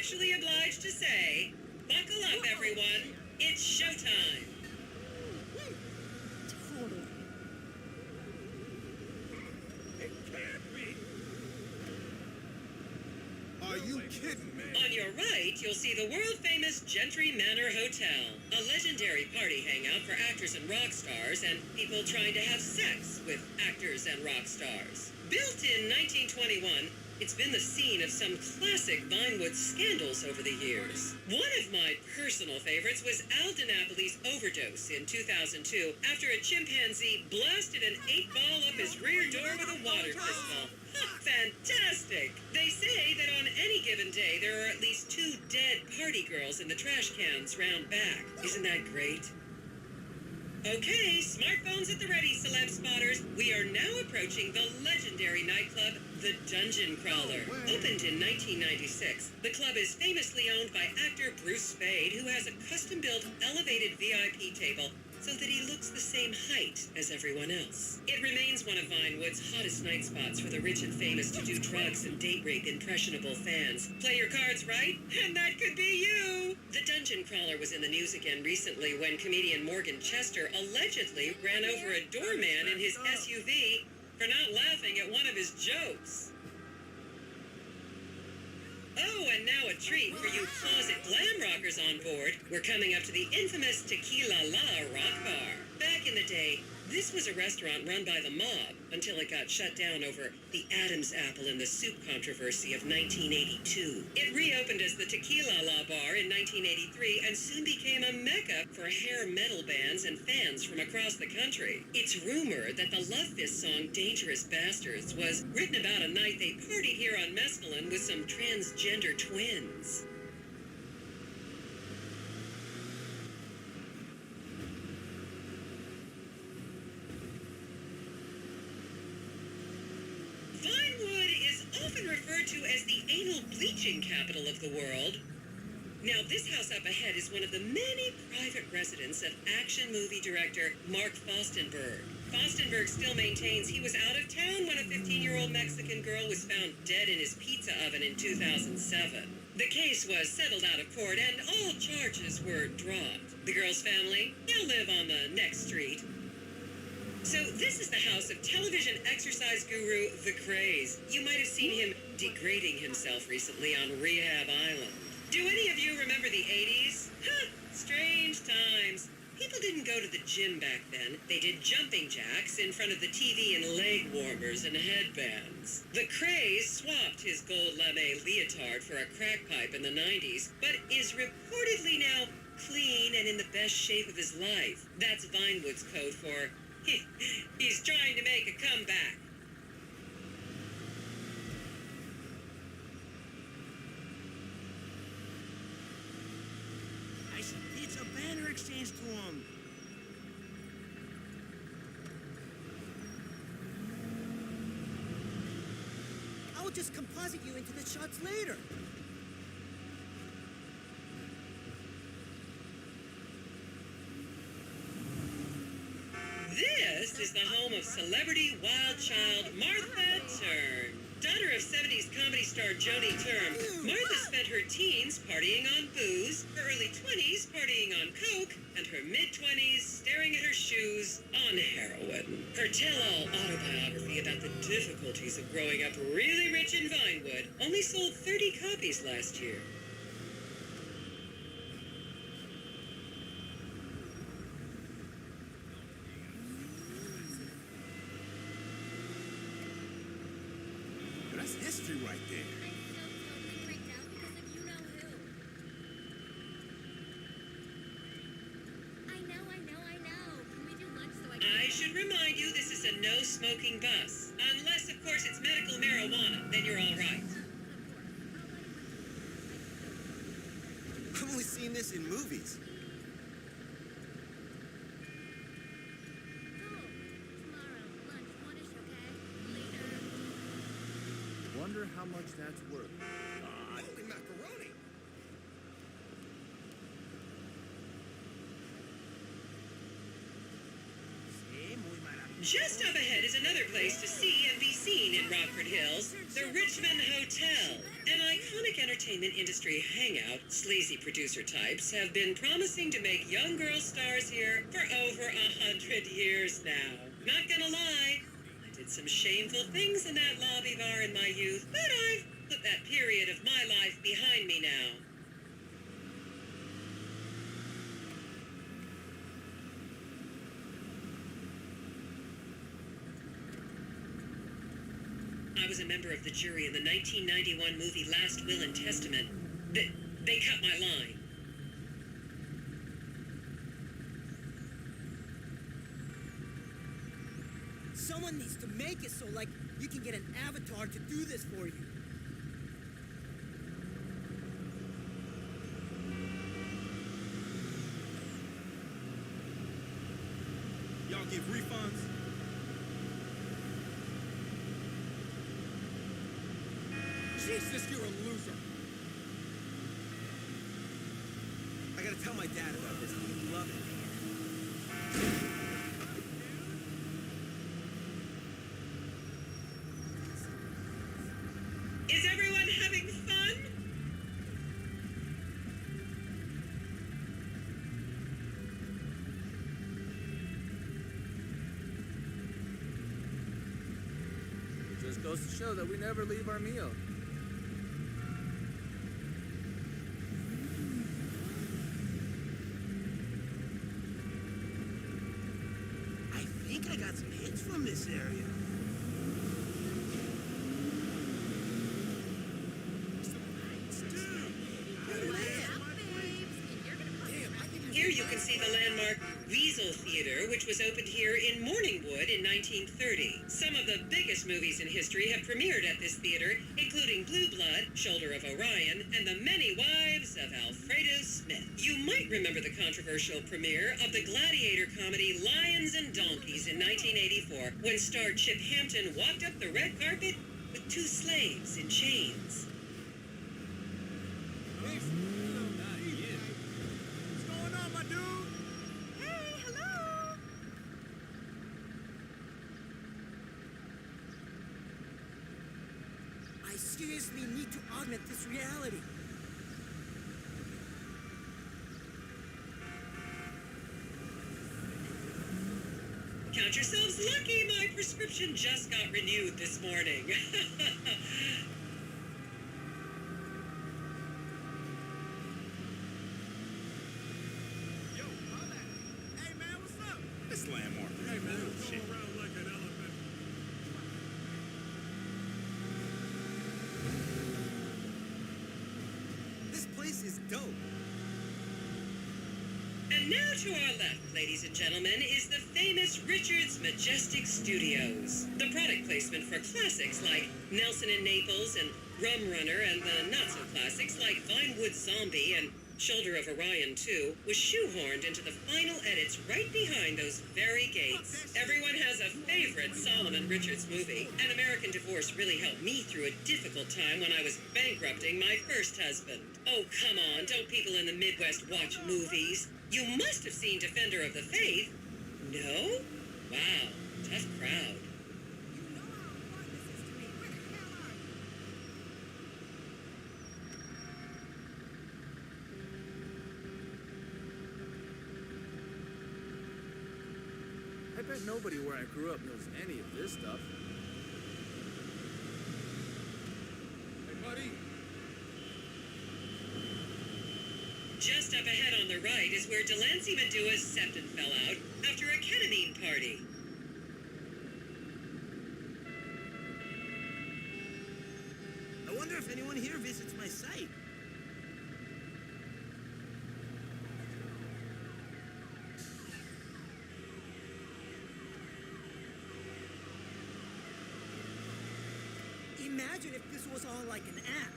actually obliged to say, buckle up, everyone. It's showtime. Totally. It can't be. Are you kidding me? On your right, you'll see the world-famous Gentry Manor Hotel, a legendary party hangout for actors and rock stars and people trying to have sex with actors and rock stars. Built in 1921, it's been the scene of some classic Vinewood scandals over the years. One of my personal favorites was Al DiNapoli's overdose in 2002 after a chimpanzee blasted an 8-ball up his rear door with a water pistol. Fantastic! They say that on any given day, there are at least 2 dead party girls in the trash cans round back. Isn't that great? Okay, smartphones at the ready, celeb spotters. We are now approaching the legendary nightclub, the Dungeon Crawler. Opened in 1996, the club is famously owned by actor Bruce Spade, who has a custom-built elevated VIP table so that he looks the same height as everyone else. It remains one of Vinewood's hottest night spots for the rich and famous to do drugs and date rape impressionable fans. Play your cards right, and that could be you! The Dungeon Crawler was in the news again recently when comedian Morgan Chester allegedly ran over a doorman in his SUV for not laughing at one of his jokes. Oh, and now a treat for you closet glam rockers on board. We're coming up to the infamous Tequila La Rock Bar. Back in the day, this was a restaurant run by the mob until it got shut down over the Adam's apple in the soup controversy of 1982. It reopened as the Tequila La Bar in 1983 and soon became a mecca for hair metal bands and fans from across the country. It's rumored that the Love Fist song Dangerous Bastards was written about a night they partied here on mescaline with some transgender twins. Vinewood is often referred to as the anal bleaching capital of the world. Now, this house up ahead is one of the many private residences of action movie director Mark Fostenberg. Fostenberg still maintains he was out of town when a 15-year-old Mexican girl was found dead in his pizza oven in 2007. The case was settled out of court and all charges were dropped. The girl's family now live on the next street. So this is the house of television exercise guru The Craze. You might have seen him degrading himself recently on Rehab Island. Do any of you remember the 80s? Strange times. People didn't go to the gym back then. They did jumping jacks in front of the TV and leg warmers and headbands. The Craze swapped his gold lame leotard for a crack pipe in the 90s, but is reportedly now clean and in the best shape of his life. That's Vinewood's code for he's trying to make a comeback. I said pizza banner exchange to him. I'll just composite you into the shots later. This is the home of celebrity wild child Martha Turn. Daughter of 70s comedy star Joni Turn, Martha spent her teens partying on booze, her early 20s partying on coke, and her mid-20s staring at her shoes on heroin. Her tell-all autobiography about the difficulties of growing up really rich in Vinewood only sold 30 copies last year. That's history right there. I should remind you this is a no-smoking bus. Unless, of course, it's medical marijuana. Then you're all right. I've only seen this in movies. Wonder how much that's worth. Holy macaroni! Sí, muy maravilloso. Just up ahead is another place to see and be seen in Rockford Hills, the Richmond Hotel. An iconic entertainment industry hangout, sleazy producer types have been promising to make young girl stars here for over 100 years now. Not gonna lie, I did some shameful things in that lobby bar in my youth, but I've put that period of my life behind me now. I was a member of the jury in the 1991 movie Last Will and Testament. They cut my line. Someone needs to make it so, like, you can get an avatar to do this for you. Y'all give refunds? Jesus, you're a loser. I gotta tell my dad about this. He'd love it. Is everyone having fun? It just goes to show that we never leave our meal. I think I got some hits from this area. Here you can see the landmark Weasel Theater, which was opened here in Morningwood in 1930. Some of the biggest movies in history have premiered at this theater, including Blue Blood, Shoulder of Orion, and The Many Wives of Alfredo Smith. You might remember the controversial premiere of the gladiator comedy Lions and Donkeys in 1984, when star Chip Hampton walked up the red carpet with two slaves in chains. I seriously need to augment this reality. Count yourselves lucky, my prescription just got renewed this morning. Yo, hey man, what's up? This landmark is bullshit. This place is dope. And now to our left, ladies and gentlemen, is the famous Richard's Majestic Studios. The product placement for classics like Nelson and Naples and Rum Runner, and the not-so-classics like Vinewooooood Zombie and Shoulder of Orion 2 was shoehorned into the final edits right behind those very gates. Everyone has a favorite Solomon Richards movie. An American Divorce really helped me through a difficult time when I was bankrupting my first husband. Oh, come on, don't people in the Midwest watch movies? You must have seen Defender of the Faith. No? Wow, tough crowd. I bet nobody where I grew up knows any of this stuff. Hey, buddy. Just up ahead on the right is where Delancey Medua's septon fell out after a ketamine party. I wonder if anyone here visits my site. Imagine if this was all like an app.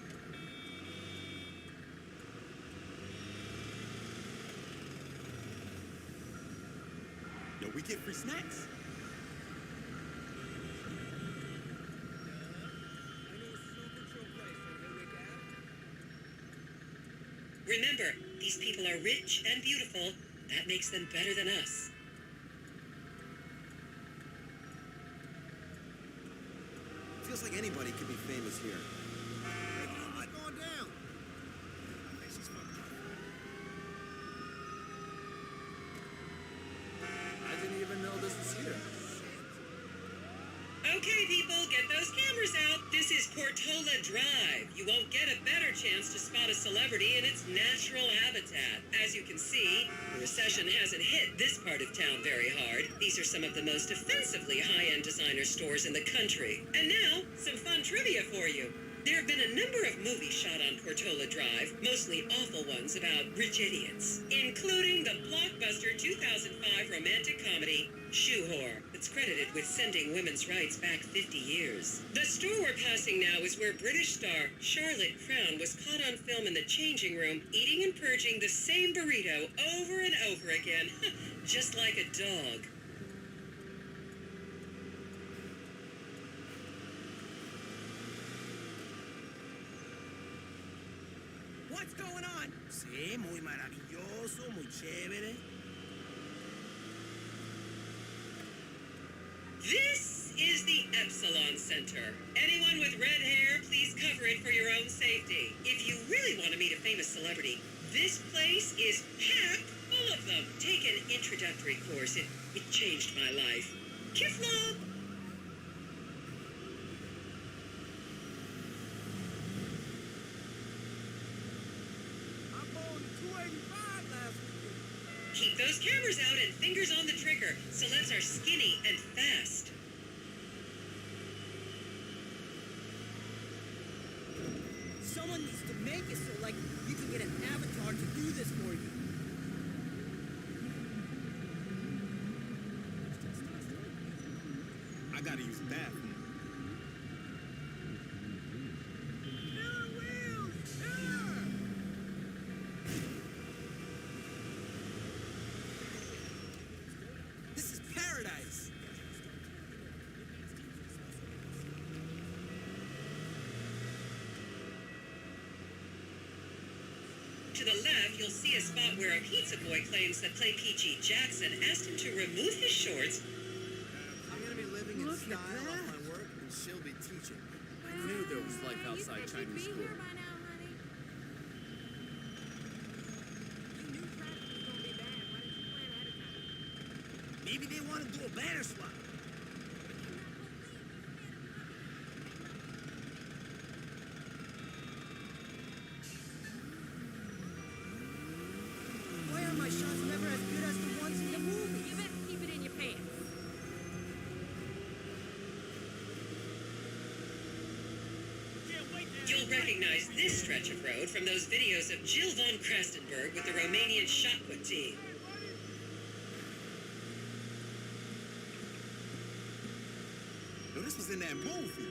Yo, we get free snacks. Remember, these people are rich and beautiful. That makes them better than us. anybody could be famous here. Hey, what's going down? I think she's fucking up. I didn't even know this was here. Okay, people, get those cameras out. This is Portola Drive. You won't get a better chance to spot a celebrity in its natural habitat. As you can see, the recession hasn't hit this part of town very hard. These are some of the most offensively high-end designer stores in the country. And now, some fun trivia for you. There have been a number of movies shot on Portola Drive, mostly awful ones about rich idiots, including the blockbuster 2005 romantic comedy, Shoe Whore, that's credited with sending women's rights back 50 years. The store we're passing now is where British star Charlotte Crown was caught on film in the changing room, eating and purging the same burrito over and over again, just like a dog. What's going on? Sí, muy maravilloso, muy chévere. This is the Epsilon Center. Anyone with red hair, please cover it for your own safety. If you really want to meet a famous celebrity, this place is packed full of them. Take an introductory course. It changed my life. Kifla! I bowled 285 last weekend. Keep those cameras out and fingers on the trigger. Celebs are skinny and fast. Someone needs to make it so, like, you can get an avatar to do this for you. I gotta use the bathroom. This is paradise. To the left, you'll see a spot where a pizza boy claims that Play P.G. Jackson asked him to remove his shorts. I'm gonna be living in Look at style off that. my work, and she'll be teaching. I knew there was life outside Chinese school. Maybe they want to do a banner swap. Why are my shots never as good as the ones in the movie? You better keep it in your pants. You'll recognize this stretch of road from those videos of Jill von Krastenberg with the Romanian Shotput team. No, this was in that movie.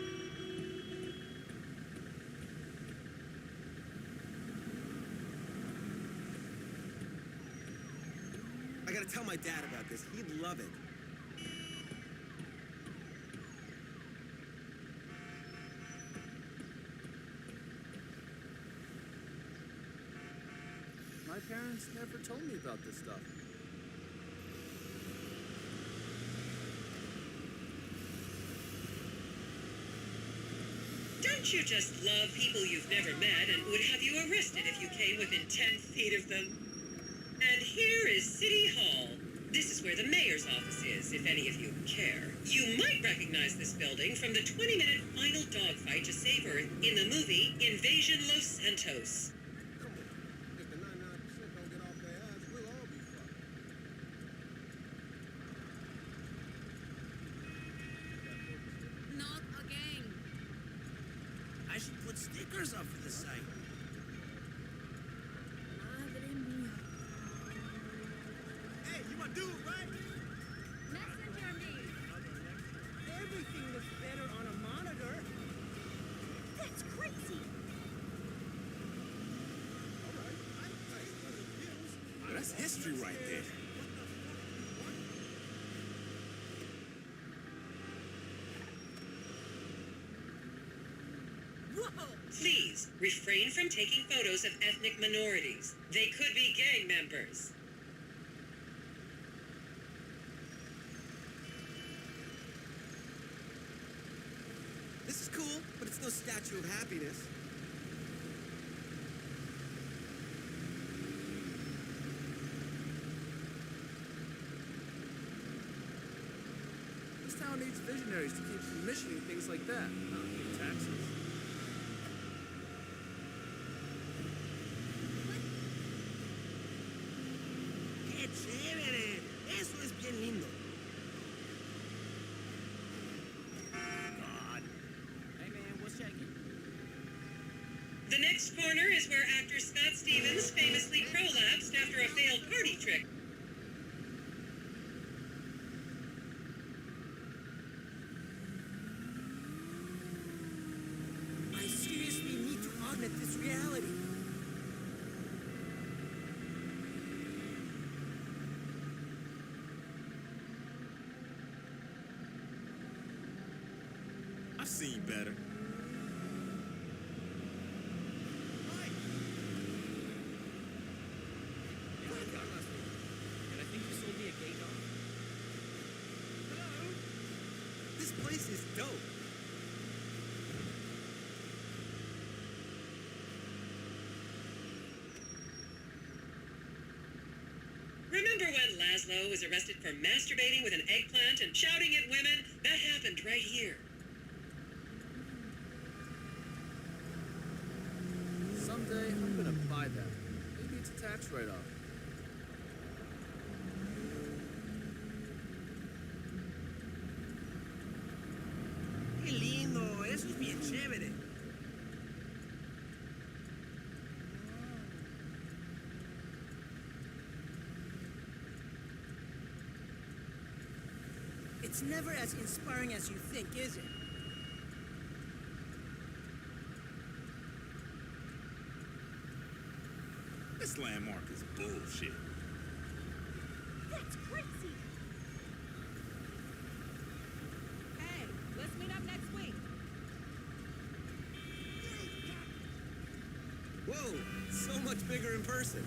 I gotta tell my dad about this. He'd love it. My parents never told me about this stuff. Don't you just love people you've never met and would have you arrested if you came within 10 feet of them? And here is City Hall. This is where the mayor's office is, if any of you care. You might recognize this building from the 20-minute final dogfight to save Earth in the movie Invasion Los Santos. Come on. If the 99% don't get off their ass, we'll all be fucked. Not again. I should put stickers up for the site. Madre mía. Hey, you my dude, right? Messenger me. Everything looks better on a monitor. That's crazy. All right. I ain't paying for the bills. Well, that's history right there. Whoa. Please, refrain from taking photos of ethnic minorities. They could be gang members. This is cool, but no statue of happiness. This town needs visionaries to keep commissioning things like that, not pay taxes. ¡Qué chévere! Eso es bien lindo. God. Hey man, what's shaking? The next corner is where actor Scott Stevens famously prolapsed after a failed party trick. I seriously need to augment this reality. I've seen better. And I think you sold me a gay dog. This place is dope. Remember when Laszlo was arrested for masturbating with an eggplant and shouting at women? That happened right here. Someday, I'm gonna buy that. Maybe it's a tax write-off. ¡Qué lindo! Eso es bien chévere. It's never as inspiring as you think, is it? This landmark is bullshit. That's crazy. Hey, let's meet up next week. Whoa, so much bigger in person.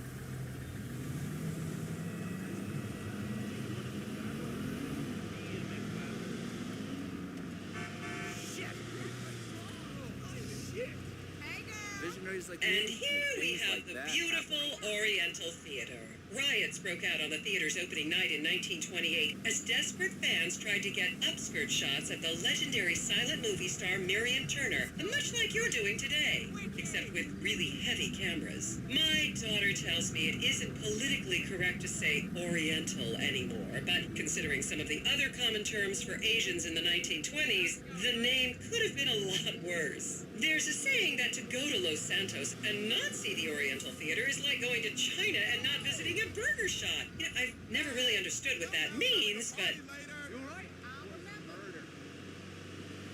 Visionaries like And me here make we things have like the that beautiful happen. Oriental Theater. Riots broke out on the theater's opening night in 1928 as desperate fans tried to get upskirt shots of the legendary silent movie star Miriam Turner, much like you're doing today, except with really heavy cameras. My daughter tells me it isn't politically correct to say Oriental anymore, but considering some of the other common terms for Asians in the 1920s, the name could have been a lot worse. There's a saying that to go to Los Santos and not see the Oriental Theater is like going to China and not visiting a burger shop. You know, I've never really understood what that means, but...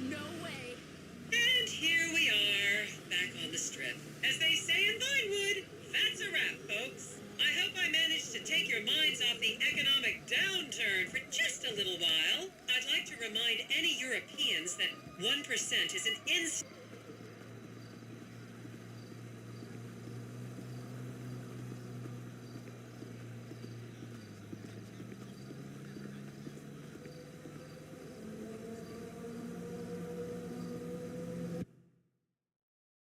No way. And here we are, back on the strip. As they say in Vinewood, that's a wrap, folks. I hope I managed to take your minds off the economic downturn for just a little while. I'd like to remind any Europeans that 1% is an